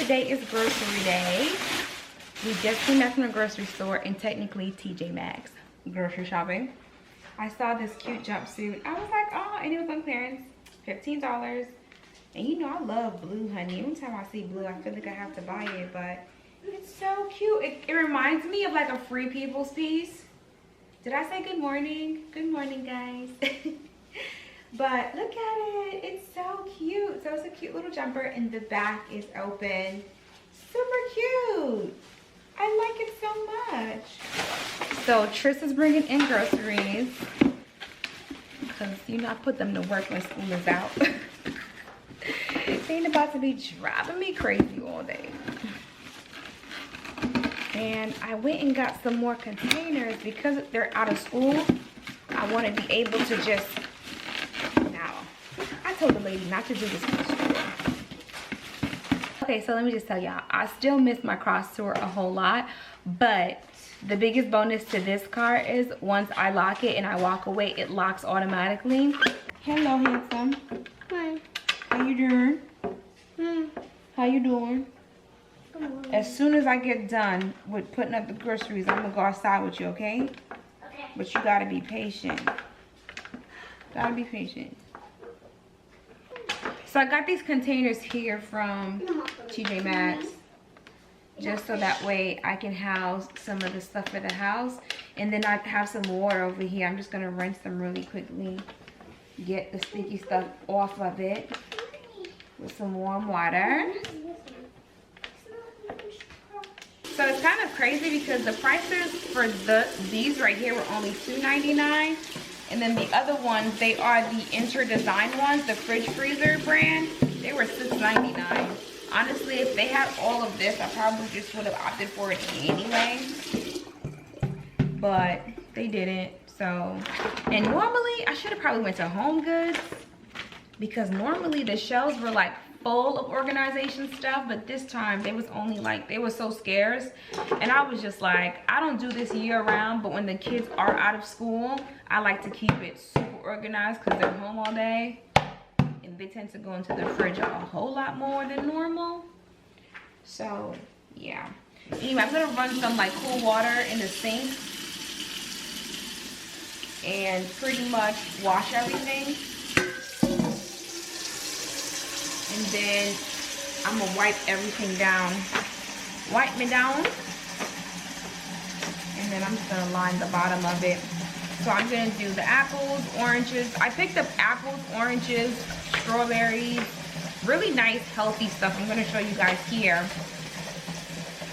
today is grocery day. We just came back from the grocery store and technically TJ Maxx grocery shopping. I saw this cute jumpsuit. I was like, oh, and it was on clearance, $15. And you know I love blue, honey. Every time I see blue, I feel like I have to buy it, but it's so cute. It reminds me of like a Free People's piece. Did I say good morning? Good morning, guys. But look at it. It's so cute. So it's a cute little jumper and the back is open. Super cute. I like it so much. So Triss is bringing in groceries because, you know, I put them to work when school is out. They ain't about to be driving me crazy all day. And I went and got some more containers because they're out of school. I want to be able to just, now, I told the lady not to do this in the store. Okay, so let me just tell y'all, I still miss my cross tour a whole lot, but the biggest bonus to this car is once I lock it and I walk away, it locks automatically. Hello, handsome. Hi. How you doing? How you doing? As soon as I get done with putting up the groceries, I'm gonna go outside with you, okay? Okay. But you gotta be patient. Gotta be patient. So I got these containers here from TJ Maxx, just so that way I can house some of the stuff for the house. And then I have some water over here. I'm just gonna rinse them really quickly, get the sticky stuff off of it with some warm water. So it's kind of crazy because the prices for these right here were only $2.99. And then the other ones, they are the Inter Design ones, the fridge freezer brand. They were $6.99. Honestly, if they had all of this, I probably just would have opted for it anyway. But they didn't. So, and normally I should have probably went to Home Goods because normally the shelves were like full of organization stuff, but this time they was only like, they were so scarce. And I was just like, I don't do this year round, but when the kids are out of school, I like to keep it super organized because they're home all day and they tend to go into the fridge a whole lot more than normal. So yeah, anyway, I'm gonna run some like cool water in the sink and pretty much wash everything. And then I'm gonna wipe everything down. Wipe me down. And then I'm just gonna line the bottom of it. So I'm gonna do the apples, oranges. I picked up apples, oranges, strawberries. Really nice, healthy stuff. I'm gonna show you guys here.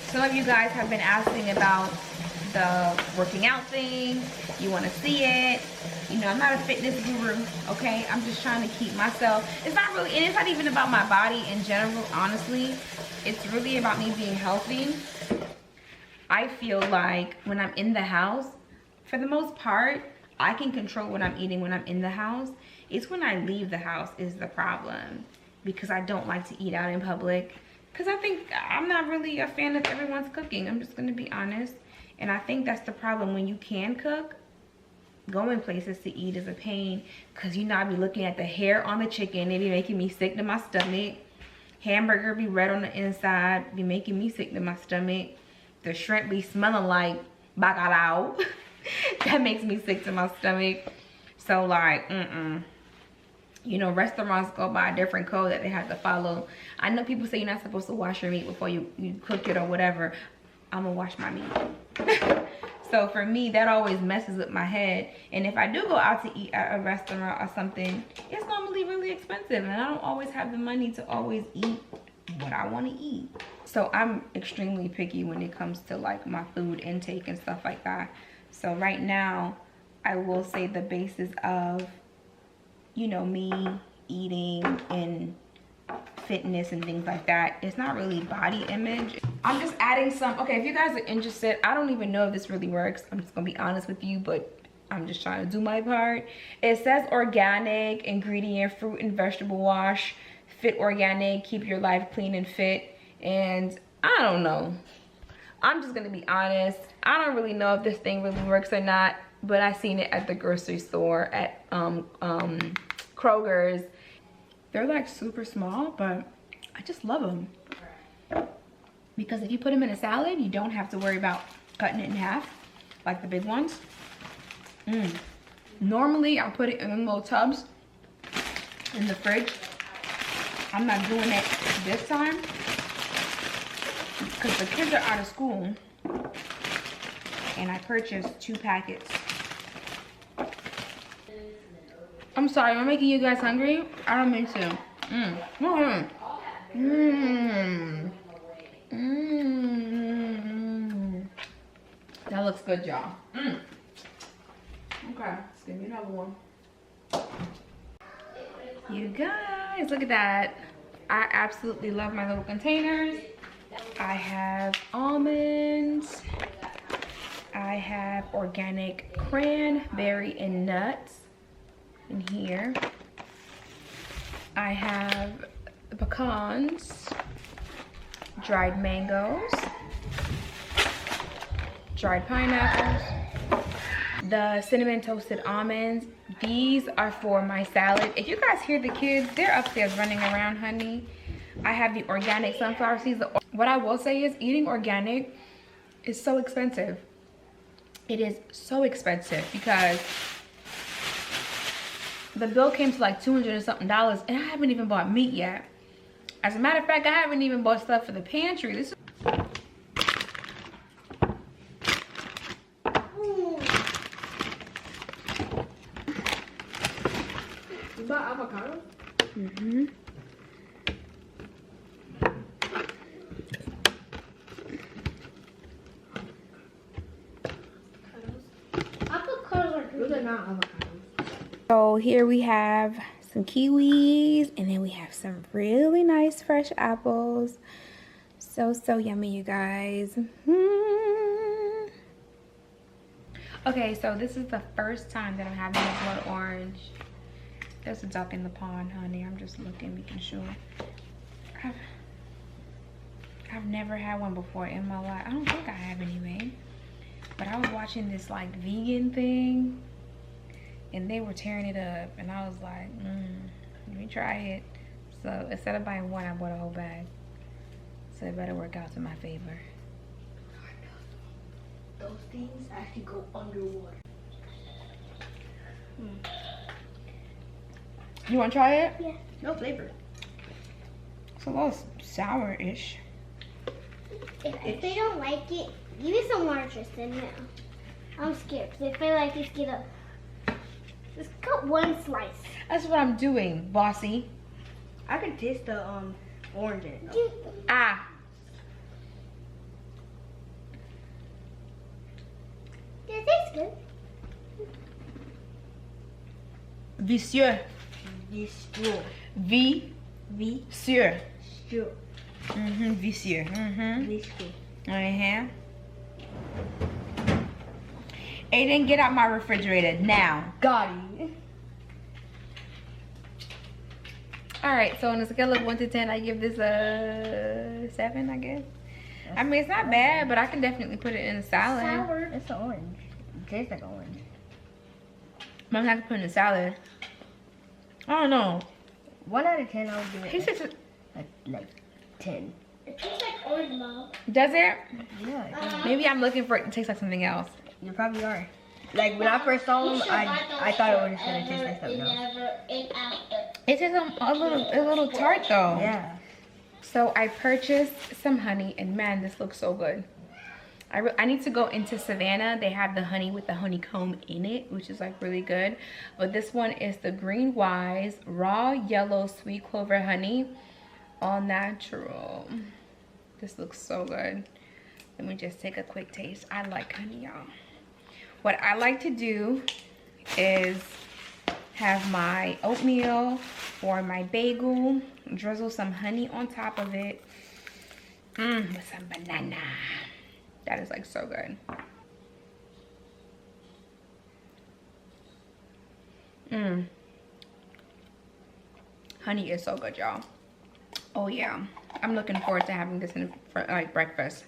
Some of you guys have been asking about the working out thing. You wanna see it. You know, I'm not a fitness guru, okay? I'm just trying to keep myself. It's not really, and it's not even about my body in general, honestly. It's really about me being healthy. I feel like when I'm in the house, for the most part, I can control what I'm eating when I'm in the house. It's when I leave the house is the problem, because I don't like to eat out in public. Because I think I'm not really a fan of everyone's cooking. I'm just gonna be honest. And I think that's the problem when you can cook. Going places to eat is a pain because you know I be looking at the hair on the chicken. It be making me sick to my stomach. Hamburger be red on the inside, be making me sick to my stomach. The shrimp be smelling like bacalao. That makes me sick to my stomach. So like, you know, restaurants go by a different code that they have to follow. I know people say you're not supposed to wash your meat before you cook it or whatever. I'm gonna wash my meat. So for me, that always messes with my head. And if I do go out to eat at a restaurant or something, it's normally really expensive. And I don't always have the money to always eat what I want to eat. So I'm extremely picky when it comes to like my food intake and stuff like that. So right now, I will say the basis of, you know, me eating and fitness and things like that, it's not really body image. I'm just adding some, okay, if you guys are interested, I don't even know if this really works. I'm just gonna be honest with you, but I'm just trying to do my part. It says organic ingredient, fruit and vegetable wash, fit organic, keep your life clean and fit. And I don't know, I'm just gonna be honest, I don't really know if this thing really works or not, but I seen it at the grocery store at Kroger's. They're like super small, but I just love them. Because if you put them in a salad, you don't have to worry about cutting it in half, like the big ones. Normally, I'll put it in little tubs in the fridge. I'm not doing it this time because the kids are out of school and I purchased 2 packets. I'm sorry, am I making you guys hungry? I don't mean to. That looks good, y'all. Okay, let's give me another one. You guys, look at that. I absolutely love my little containers. I have almonds. I have organic cranberry and nuts in here. I have pecans, dried mangoes, dried pineapples, the cinnamon toasted almonds. These are for my salad. If you guys hear the kids, they're upstairs running around, honey. I have the organic sunflower seeds. What I will say is eating organic is so expensive. It is so expensive because the bill came to like $200 and something, and I haven't even bought meat yet. As a matter of fact, I haven't even bought stuff for the pantry. This is avocado? Those are not avocados. So here we have some kiwis, and then we have some really nice fresh apples. So yummy, you guys. Okay, so this is the first time that I'm having a blood orange. There's a duck in the pond, honey. I'm just looking, making sure. I've never had one before in my life. I don't think I have anyway. But I was watching this like vegan thing, and they were tearing it up, and I was like, let me try it. So instead of buying one, I bought a whole bag. So it better work out to my favor. Those things actually go underwater. You want to try it? Yeah. No flavor. It's a little sour-ish. If they don't like it, give me some more, Tristan. Now. I'm scared. Because if I like it, just cut one slice. That's what I'm doing, bossy. I can taste the orange in it. Ah. It tastes good. Vicieux. Vicieux. Vicieux. Vicieux. Vicieux. Vicieux. Aiden, get out my refrigerator now. Got it. Alright, so on a scale of 1 to 10, I give this a 7, I guess. I mean, it's not bad, but I can definitely put it in a salad. Sour. It's an orange. It tastes like orange. I'm gonna have to put it in a salad. I don't know. 1 out of 10, I would give He it says like 10. It tastes like orange, Mom. does it? Yeah, Maybe I'm looking for it to taste like something else. you probably are. Like when I first saw them, I thought it was gonna taste like something else. It tastes a little tart though. Yeah. So I purchased some honey, and man, this looks so good. I need to go into Savannah. They have the honey with the honeycomb in it, which is like really good. But this one is the Green Wise Raw Yellow Sweet Clover Honey, all natural. This looks so good. Let me just take a quick taste. I like honey, y'all. What I like to do is have my oatmeal or my bagel, drizzle some honey on top of it, with some banana. That is like so good. Honey is so good, y'all. Oh yeah, I'm looking forward to having this for like breakfast.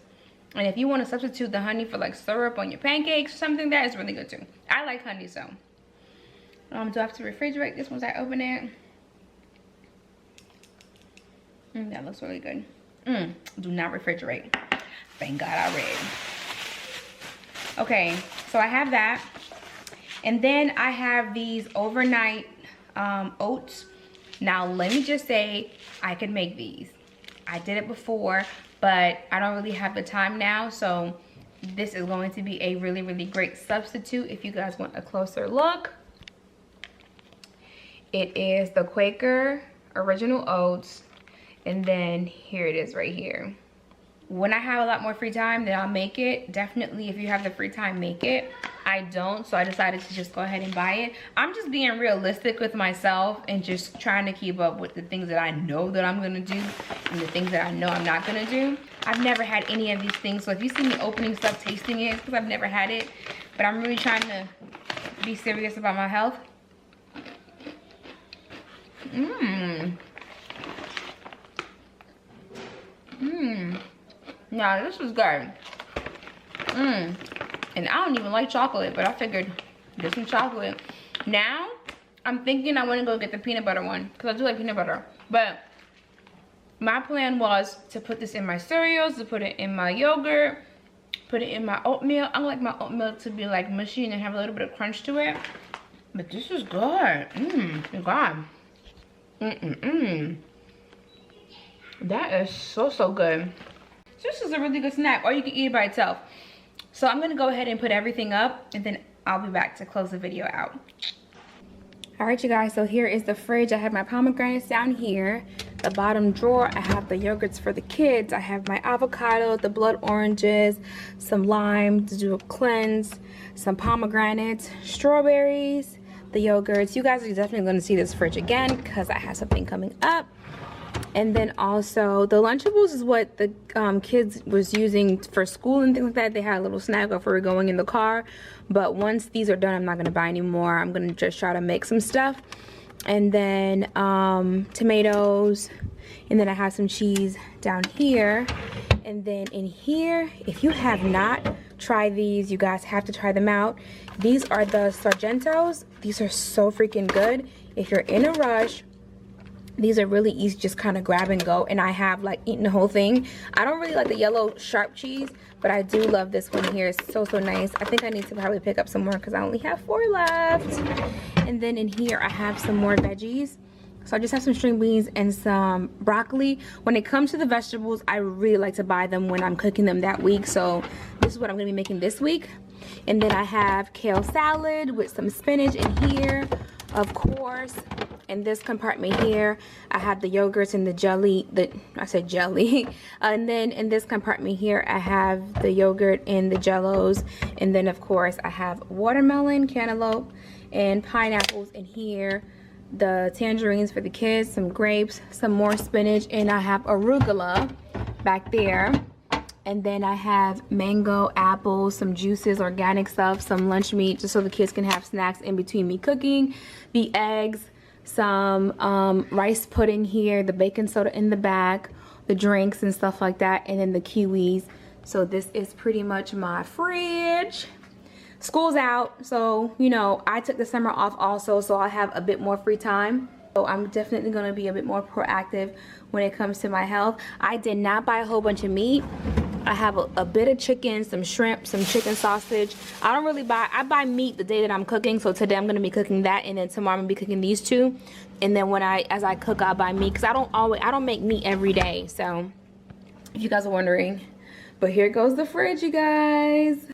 And if you want to substitute the honey for like syrup on your pancakes or something, that is really good too. I like honey, so. Do I have to refrigerate this once I open it? That looks really good. Do not refrigerate. Thank God I read. Okay, so I have that. And then I have these overnight oats. Now, let me just say, I can make these. I did it before, but I don't really have the time now. So this is going to be a really, really great substitute if you guys want a closer look. It is the Quaker Original Oats. And then here it is right here. When I have a lot more free time, then I'll make it. Definitely, if you have the free time, make it. I don't, so I decided to just go ahead and buy it. I'm just being realistic with myself and just trying to keep up with the things that I know that I'm gonna do and the things that I know I'm not gonna do. I've never had any of these things, so if you see me opening stuff, tasting it, because I've never had it, but I'm really trying to be serious about my health. Now this is good. And I don't even like chocolate, but I figured get some chocolate. Now I'm thinking I want to go get the peanut butter one because I do like peanut butter. But my plan was to put this in my cereals, to put it in my yogurt, put it in my oatmeal. I like my oatmeal to be like mushy and have a little bit of crunch to it. But this is good. God. That is so good. This is a really good snack, or you can eat it by itself. So I'm gonna go ahead and put everything up, and then I'll be back to close the video out. All right, you guys, so here is the fridge. I have my pomegranates down here. The bottom drawer, I have the yogurts for the kids. I have my avocado, the blood oranges, some lime to do a cleanse, some pomegranates, strawberries, the yogurts. You guys are definitely gonna see this fridge again because I have something coming up. And then also the Lunchables is what the kids was using for school and things like that. They had a little snack before we were going in the car. But once these are done, I'm not going to buy any more. I'm going to just try to make some stuff. And then tomatoes. And then I have some cheese down here. And then in here, if you have not tried these, you guys have to try them out. These are the Sargentos. These are so freaking good. If you're in a rush, these are really easy, just kind of grab and go. And I have like eaten the whole thing. I don't really like the yellow sharp cheese, but I do love this one here. It's so nice. I think I need to probably pick up some more because I only have 4 left. And then in here I have some more veggies. So I just have some string beans and some broccoli. When it comes to the vegetables, I really like to buy them when I'm cooking them that week. So this is what I'm going to be making this week. And then I have kale salad with some spinach in here, of course. In this compartment here, I have the yogurts and the jelly. I said jelly. And then in this compartment here, I have the yogurt and the jellos. And then of course, I have watermelon, cantaloupe, and pineapples in here. The tangerines for the kids, some grapes, some more spinach, and I have arugula back there. And then I have mango, apples, some juices, organic stuff, some lunch meat, just so the kids can have snacks in between me cooking. The eggs, some rice pudding here, the baking soda in the back, the drinks and stuff like that, and then the kiwis. So this is pretty much my fridge. School's out, so you know, I took the summer off also, so I have a bit more free time. So I'm definitely going to be a bit more proactive when it comes to my health. I did not buy a whole bunch of meat. I have a bit of chicken, some shrimp, some chicken sausage. I don't really buy, I buy meat the day that I'm cooking. So today I'm going to be cooking that, and then tomorrow I'm going to be cooking these two. And then as I cook, I'll buy meat because I don't make meat every day. So if you guys are wondering. But here goes the fridge, you guys.